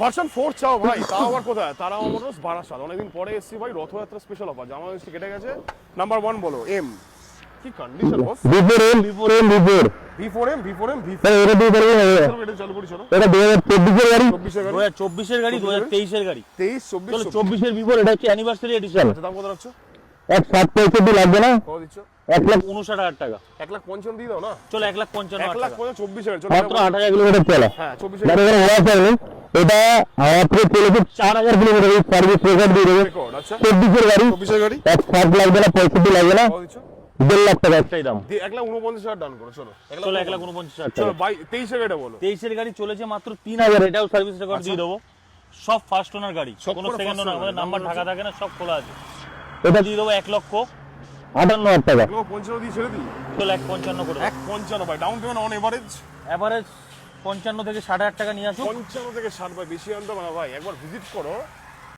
Version 4 চাও ভাই, তাও আবার কোথায়? তারাও মোটরস বারাসাত। অনেকদিন পরে এসেছি ভাই, রথযাত্রা স্পেশাল অফার, জামা মিষ্টি কেটে গেছে। নাম্বার 1 বলো। এম কি কন্ডিশন বস? V4M এটা দিয়ে পারবে এটা চালু করি চলো। এটা 2024 এর গাড়ি 24 এর গাড়ি 2024 এর গাড়ি 23 24 চলো 24 এর বিফোর, এটা হচ্ছে অ্যানিভার্সারি এডিশন। আচ্ছা, দাম কত রাখছো? 1,65 লাগবে না? কত দিচ্ছ? 1,59,000 টাকা। 1,55,000 দিয়ে দাও না। চলো 1,55,000 টাকা। 1,54,000 চলো। মাত্র 8000 কিলোমিটার চলা। হ্যাঁ 24 গাড়ি কোনো ওয়াশ হয়নি। এটা আমাদের চলেছে 4000 কিলোমিটার, এই সার্ভিস রেকর্ড দিয়ে দেবে। রেকর্ড। আচ্ছা 24 এর গাড়ি 24 এর গাড়ি 1,60 লাগবে না, 65 লাগবে না, কত দিচ্ছ? 1.5 লাখ টাকা একটাই দাম। 1,49,000 ডান করো চলো। চলো 1,49,000 চলো টাকা। ভাই 23 এর গাড়িটা বলো। 23 এর গাড়ি চলেছে মাত্র 3000, এটাও সার্ভিস রেকর্ড দিয়ে দেবো। সব ফার্স্ট ওনার গাড়ি, সব কোনো করে সেকেন্ড first ওনার, owner, আমাদের নাম্বার নাম্বার ঢাকা থাকে না, সব খোলা আছে। এটা এটা দিয়ে দেবো 58,000 টাকা। 1,55,000 দিয়ে ছেড়ে দিই। চলো 1,55 করে দেবো। 1,55 ভাই, down payment on average average 55 থেকে 60,000 টাকা নিয়ে আসো। 55 থেকে 60 ভাই, বেশি আনতে পারো ভাই। একবার ভিজিট করো,